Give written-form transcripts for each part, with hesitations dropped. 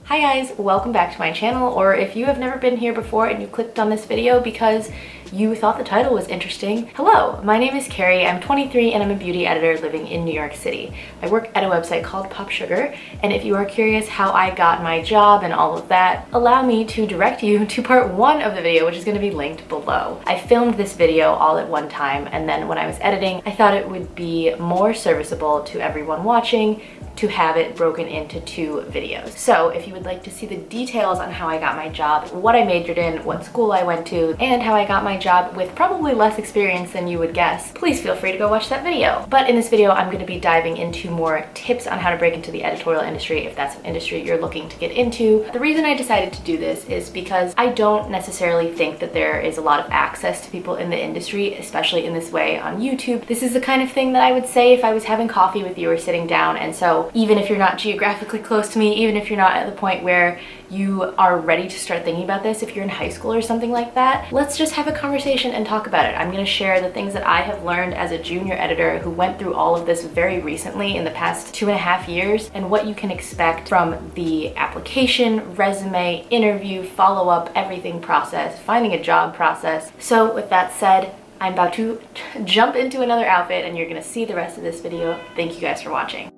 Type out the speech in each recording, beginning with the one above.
Hi guys, welcome back to my channel, or if you have never been here before and you clicked on this video because you thought the title was interesting, hello, my name is Carrie, I'm 23 and I'm a beauty editor living in New York City. I work at a website called Pop Sugar, and if you are curious how I got my job and all of that, allow me to direct you to part 1 of the video, which is going to be linked below. I filmed this video all at one time, and then when I was editing, I thought it would be more serviceable to everyone watching to have it broken into 2 videos. So if you would like to see the details on how I got my job, what I majored in, what school I went to, and how I got my job with probably less experience than you would guess, please feel free to go watch that video. But in this video, I'm going to be diving into more tips on how to break into the editorial industry if that's an industry you're looking to get into. The reason I decided to do this is because I don't necessarily think that there is a lot of access to people in the industry, especially in this way on YouTube. This is the kind of thing that I would say if I was having coffee with you or sitting down, and so even if you're not geographically close to me, even if you're not at the point where you are ready to start thinking about this, if you're in high school or something like that, let's just have a conversation and talk about it. I'm going to share the things that I have learned as a junior editor who went through all of this very recently in the past 2.5 years, and what you can expect from the application, resume, interview, follow-up, everything process, finding a job process. So with that said, I'm about to jump into another outfit and you're going to see the rest of this video. Thank you guys for watching.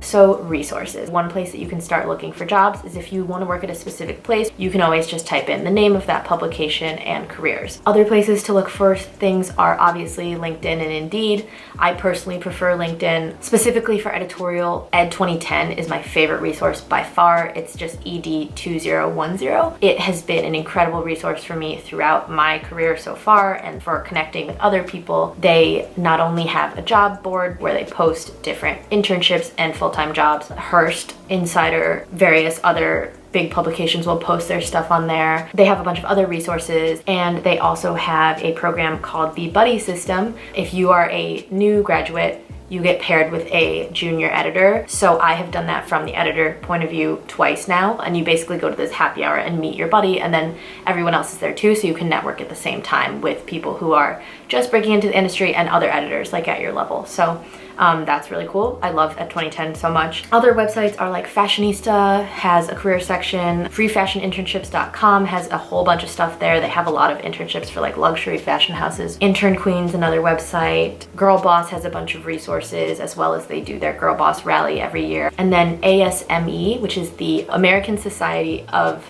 So resources. One place that you can start looking for jobs is if you want to work at a specific place, you can always just type in the name of that publication and careers. Other places to look for things are obviously LinkedIn and Indeed. I personally prefer LinkedIn, specifically for editorial. Ed 2010 is my favorite resource by far. It's just ED2010. It has been an incredible resource for me throughout my career so far, and for connecting with other people. They not only have a job board where they post different internships and full-time jobs. Hearst, Insider, various other big publications will post their stuff on there. They have a bunch of other resources, and they also have a program called the Buddy System. If you are a new graduate, you get paired with a junior editor. So I have done that from the editor point of view twice now, and you basically go to this happy hour and meet your buddy, and then everyone else is there too, so you can network at the same time with people who are just breaking into the industry and other editors like at your level. So that's really cool. I love Ed 2010 so much. Other websites are like Fashionista has a career section. Freefashioninternships.com has a whole bunch of stuff there. They have a lot of internships for like luxury fashion houses. Intern Queen's another website. Girl Boss has a bunch of resources, as well as they do their Girl Boss rally every year. And then ASME, which is the American Society of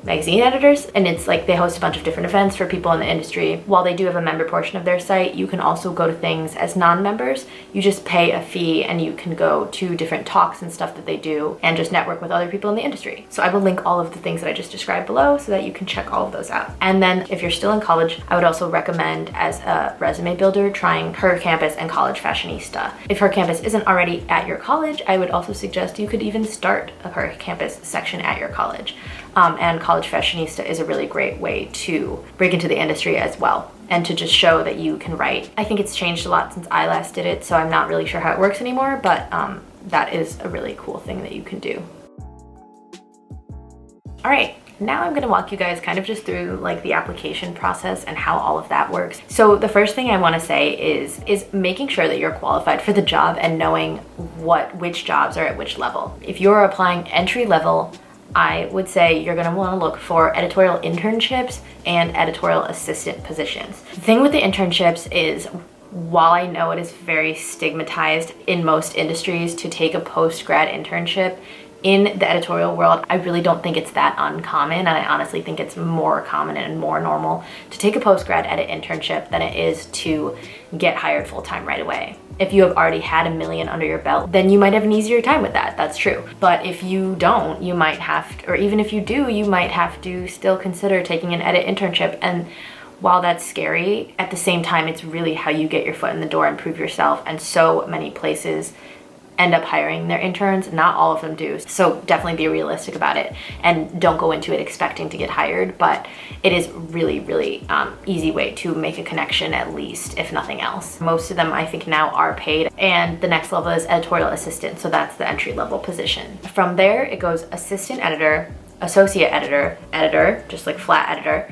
Magazine Editors, and it's like they host a bunch of different events for people in the industry. While they do have a member portion of their site, you can also go to things as non-members. You just pay a fee and you can go to different talks and stuff that they do and just network with other people in the industry. So I will link all of the things that I just described below so that you can check all of those out. And then if you're still in college, I would also recommend as a resume builder trying Her Campus and College Fashionista. If Her Campus isn't already at your college, I would also suggest you could even start a Her Campus section at your college. And College Fashionista is a really great way to break into the industry as well, and to just show that you can write. I think it's changed a lot since I last did it, so I'm not really sure how it works anymore, but that is a really cool thing that you can do. All right, now I'm gonna walk you guys kind of just through like the application process and how all of that works. So the first thing I wanna say is making sure that you're qualified for the job and knowing which jobs are at which level. If you're applying entry level, I would say you're gonna wanna look for editorial internships and editorial assistant positions. The thing with the internships is, while I know it is very stigmatized in most industries to take a post-grad internship, in the editorial world, I really don't think it's that uncommon, and I honestly think it's more common and more normal to take a post-grad edit internship than it is to get hired full-time right away. If you have already had $1 million under your belt, then you might have an easier time with that, that's true. But if you don't, you might have to, or even if you do, you might have to still consider taking an edit internship. And while that's scary, at the same time, it's really how you get your foot in the door and prove yourself. And so many places end up hiring their interns. Not all of them do. So definitely be realistic about it and don't go into it expecting to get hired, but it is really, really easy way to make a connection, at least, if nothing else. Most of them I think now are paid, and the next level is editorial assistant. So that's the entry level position. From there, it goes assistant editor, associate editor, editor, just like flat editor,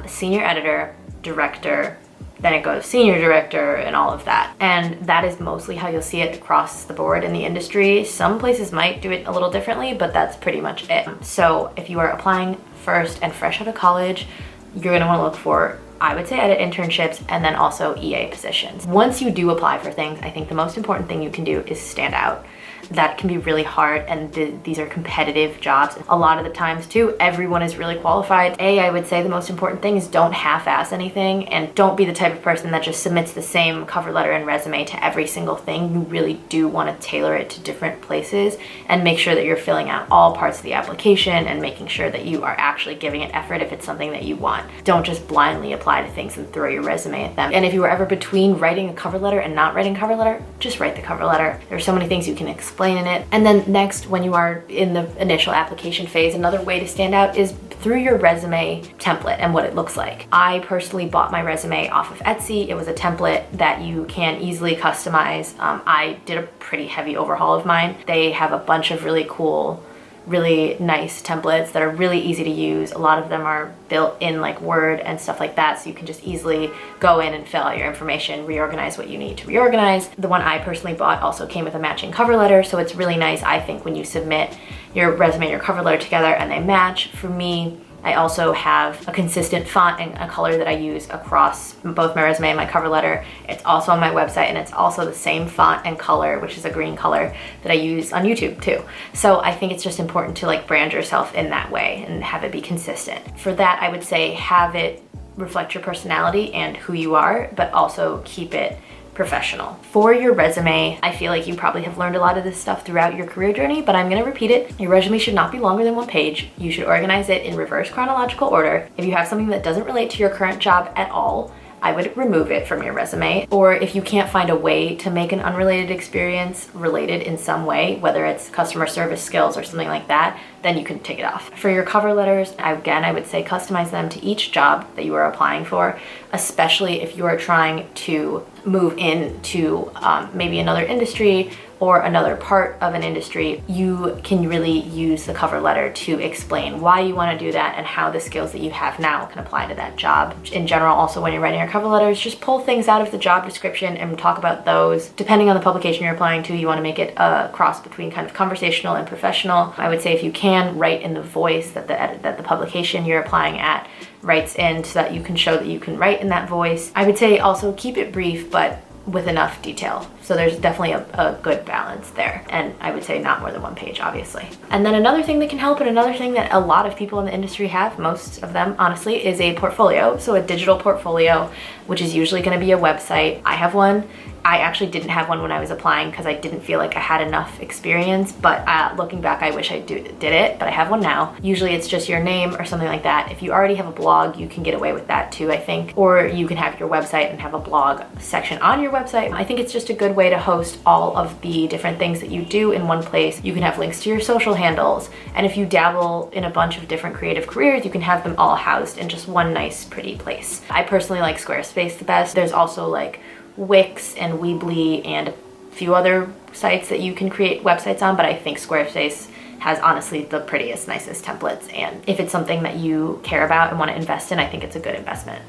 senior editor, director, then it goes senior director and all of that. And that is mostly how you'll see it across the board in the industry. Some places might do it a little differently, but that's pretty much it. So if you are applying first and fresh out of college, you're gonna wanna look for, I would say, edit internships and then also EA positions. Once you do apply for things, I think the most important thing you can do is stand out. That can be really hard, and these are competitive jobs. A lot of the times too, everyone is really qualified. I would say the most important thing is don't half-ass anything, and don't be the type of person that just submits the same cover letter and resume to every single thing. You really do want to tailor it to different places and make sure that you're filling out all parts of the application and making sure that you are actually giving it effort if it's something that you want. Don't just blindly apply to things and throw your resume at them. And if you were ever between writing a cover letter and not writing a cover letter, just write the cover letter. There are so many things you can explain in it. And then next, when you are in the initial application phase, another way to stand out is through your resume template and what it looks like. I personally bought my resume off of Etsy. It was a template that you can easily customize. I did a pretty heavy overhaul of mine. They have a bunch of really cool, really nice templates that are really easy to use. A lot of them are built in like Word and stuff like that, so you can just easily go in and fill out your information, reorganize what you need to reorganize. The one I personally bought also came with a matching cover letter, so it's really nice, I think, when you submit your resume and your cover letter together and they match. For me, I also have a consistent font and a color that I use across both my resume and my cover letter. It's also on my website, and it's also the same font and color, which is a green color, that I use on YouTube too. So I think it's just important to like brand yourself in that way and have it be consistent. For that, I would say have it reflect your personality and who you are, but also keep it professional. For your resume, I feel like you probably have learned a lot of this stuff throughout your career journey, but I'm gonna repeat it. Your resume should not be longer than 1 page. You should organize it in reverse chronological order. If you have something that doesn't relate to your current job at all, I would remove it from your resume. Or if you can't find a way to make an unrelated experience related in some way, whether it's customer service skills or something like that, then you can take it off. For your cover letters, again, I would say customize them to each job that you are applying for, especially if you are trying to move into maybe another industry or another part of an industry. You can really use the cover letter to explain why you want to do that and how the skills that you have now can apply to that job. In general, also when you're writing your cover letters, just pull things out of the job description and talk about those. Depending on the publication you're applying to, you want to make it a cross between kind of conversational and professional. I would say if you can, write in the voice that the publication you're applying at writes in, so that you can show that you can write in that voice. I would say also keep it brief, but with enough detail. So there's definitely a good balance there. And I would say not more than 1 page, obviously. And then another thing that can help, and another thing that a lot of people in the industry have, most of them honestly, is a portfolio. So a digital portfolio, which is usually going to be a website. I have one. I actually didn't have one when I was applying because I didn't feel like I had enough experience, but looking back, I wish I did it, but I have one now. Usually it's just your name or something like that. If you already have a blog, you can get away with that too, I think. Or you can have your website and have a blog section on your website. I think it's just a good way to host all of the different things that you do in one place. You can have links to your social handles, and if you dabble in a bunch of different creative careers, you can have them all housed in just one nice, pretty place. I personally like Squarespace the best. There's also like Wix and Weebly and a few other sites that you can create websites on, but I think Squarespace has honestly the prettiest, nicest templates, and if it's something that you care about and want to invest in, I think it's a good investment.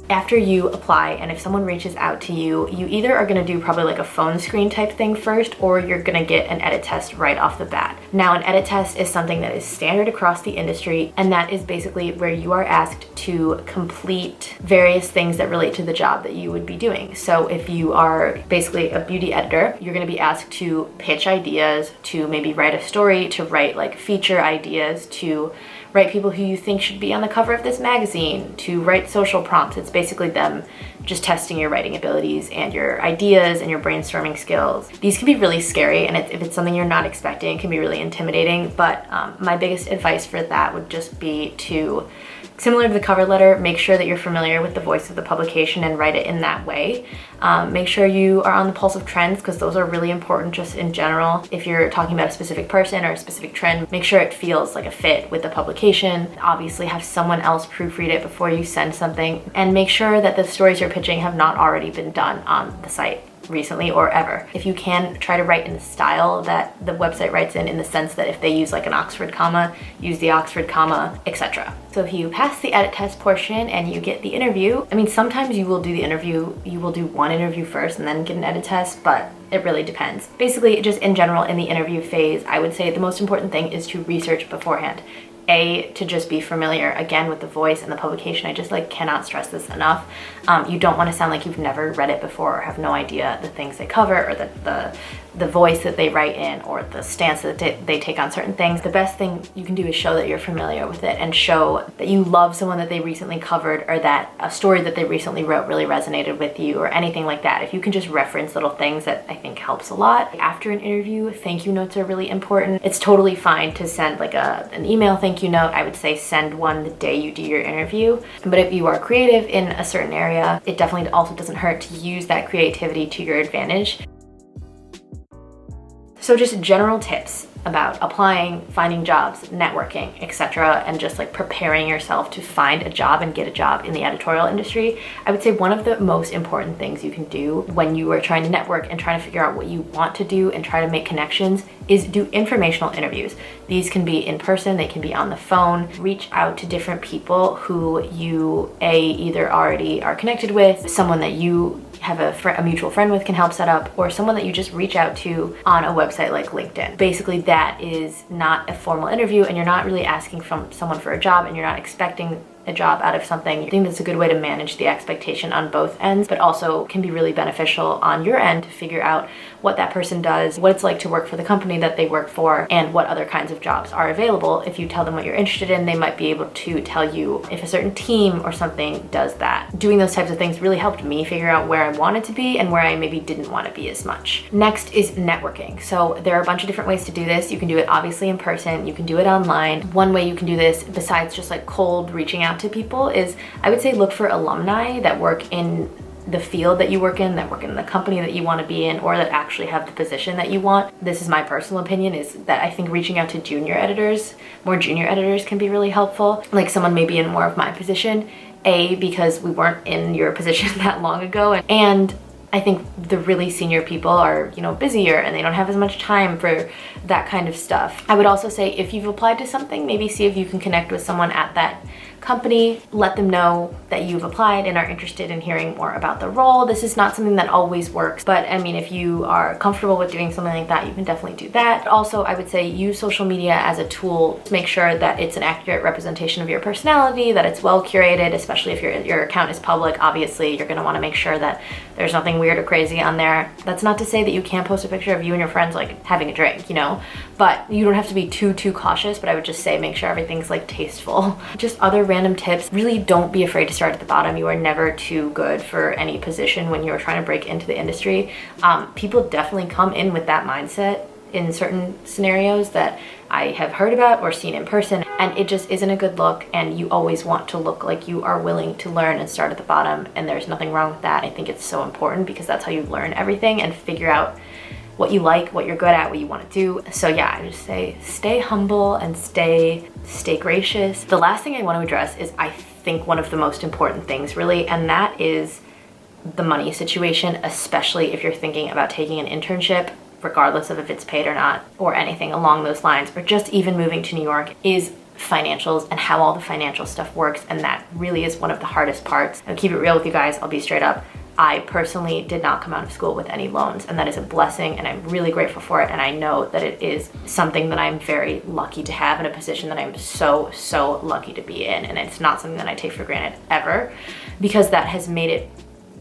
After you apply, and if someone reaches out to you, you either are gonna do probably like a phone screen type thing first, or you're gonna get an edit test right off the bat. Now, an edit test is something that is standard across the industry, and that is basically where you are asked to complete various things that relate to the job that you would be doing. So if you are basically a beauty editor, you're gonna be asked to pitch ideas, to maybe write a story, to write like feature ideas, to write people who you think should be on the cover of this magazine, to write social prompts. It's basically them just testing your writing abilities and your ideas and your brainstorming skills. These can be really scary, and if it's something you're not expecting, it can be really intimidating, but my biggest advice for that would just be to, similar to the cover letter, make sure that you're familiar with the voice of the publication and write it in that way. Make sure you are on the pulse of trends, because those are really important just in general. If you're talking about a specific person or a specific trend, make sure it feels like a fit with the publication. Obviously have someone else proofread it before you send something, and make sure that the stories you're pitching have not already been done on the site. recently or ever. If you can, try to write in the style that the website writes in the sense that if they use like an Oxford comma, use the Oxford comma, etc. So if you pass the edit test portion and you get the interview, I mean, sometimes you will do the interview, you will do one interview first and then get an edit test, but it really depends. Basically, just in general, in the interview phase, I would say the most important thing is to research beforehand. To just be familiar again with the voice and the publication. I just like cannot stress this enough. You don't want to sound like you've never read it before or have no idea the things they cover or the voice that they write in or the stance that they take on certain things. The best thing you can do is show that you're familiar with it and show that you love someone that they recently covered or that a story that they recently wrote really resonated with you or anything like that. If you can just reference little things, that I think helps a lot. After an interview, thank you notes are really important. It's totally fine to send like an email thank you note. I would say send one the day you do your interview. But if you are creative in a certain area, it definitely also doesn't hurt to use that creativity to your advantage. So just general tips about applying, finding jobs, networking, etc., and just like preparing yourself to find a job and get a job in the editorial industry. I would say one of the most important things you can do when you are trying to network and trying to figure out what you want to do and try to make connections is do informational interviews. These can be in person, they can be on the phone. Reach out to different people who you either already are connected with, someone that you have a mutual friend with can help set up, or someone that you just reach out to on a website like LinkedIn. Basically, that is not a formal interview and you're not really asking from someone for a job and you're not expecting a job out of something. I think that's a good way to manage the expectation on both ends, but also can be really beneficial on your end to figure out what that person does, what it's like to work for the company that they work for, and what other kinds of jobs are available. If you tell them what you're interested in, they might be able to tell you if a certain team or something does that. Doing those types of things really helped me figure out where I wanted to be and where I maybe didn't want to be as much. Next is networking. So there are a bunch of different ways to do this. You can do it obviously in person, you can do it online. One way you can do this, besides just like cold reaching out to people, is I would say look for alumni that work in the field that you work in, that work in the company that you want to be in, or that actually have the position that you want. This is my personal opinion, is that I think reaching out to more junior editors can be really helpful. Like someone maybe in more of my position, because we weren't in your position that long ago, and I think the really senior people are, busier and they don't have as much time for that kind of stuff. I would also say if you've applied to something, maybe see if you can connect with someone at that company, let them know that you've applied and are interested in hearing more about the role. This is not something that always works, but I mean, if you are comfortable with doing something like that, you can definitely do that. Also, I would say use social media as a tool to make sure that it's an accurate representation of your personality, that it's well curated, especially if your account is public. Obviously, you're gonna wanna make sure that there's nothing weird or crazy on there. That's not to say that you can't post a picture of you and your friends like having a drink, but you don't have to be too cautious, but I would just say make sure everything's like tasteful. Just other random tips, really don't be afraid to start at the bottom. You are never too good for any position when you're trying to break into the industry. People definitely come in with that mindset in certain scenarios that I have heard about or seen in person, and it just isn't a good look, and you always want to look like you are willing to learn and start at the bottom, and there's nothing wrong with that. I think it's so important because that's how you learn everything and figure out what you like, what you're good at, what you want to do. So yeah, I just say stay humble and stay gracious. The last thing I want to address is I think one of the most important things really, and that is the money situation, especially if you're thinking about taking an internship, regardless of if it's paid or not, or anything along those lines, or just even moving to New York, is financials and how all the financial stuff works. And that really is one of the hardest parts. I'll keep it real with you guys, I'll be straight up. I personally did not come out of school with any loans, and that is a blessing, and I'm really grateful for it, and I know that it is something that I'm very lucky to have in a position that I'm so lucky to be in, and it's not something that I take for granted ever, because that has made it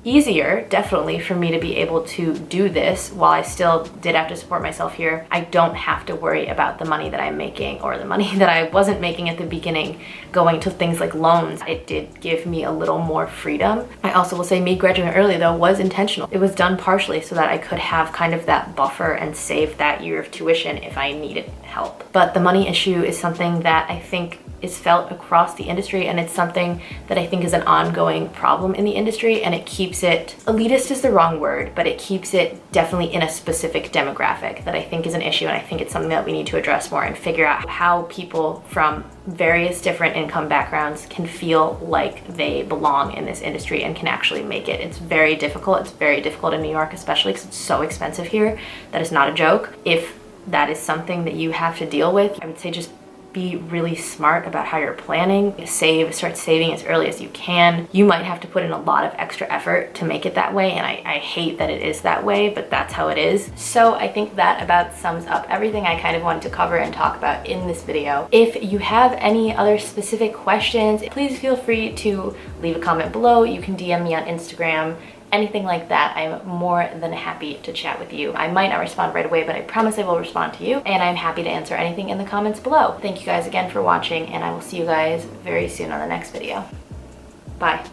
easier, definitely, for me to be able to do this while I still did have to support myself here. I don't have to worry about the money that I'm making or the money that I wasn't making at the beginning going to things like loans. It did give me a little more freedom. I also will say me graduating early though was intentional. It was done partially so that I could have kind of that buffer and save that year of tuition if I needed help. But the money issue is something that I think is felt across the industry, and it's something that I think is an ongoing problem in the industry, and it keeps keeps it, elitist is the wrong word, but it keeps it definitely in a specific demographic that I think is an issue, and I think it's something that we need to address more and figure out how people from various different income backgrounds can feel like they belong in this industry and can actually make it. It's very difficult. It's very difficult in New York, especially because it's so expensive here. That is not a joke. If that is something that you have to deal with, I would say just be really smart about how you're planning. Start saving as early as you can. You might have to put in a lot of extra effort to make it that way, and I hate that it is that way, but that's how it is. So I think that about sums up everything I kind of wanted to cover and talk about in this video. If you have any other specific questions, please feel free to leave a comment below. You can DM me on Instagram. Anything like that, I'm more than happy to chat with you. I might not respond right away, but I promise I will respond to you, and I'm happy to answer anything in the comments below. Thank you guys again for watching, and I will see you guys very soon on the next video. Bye.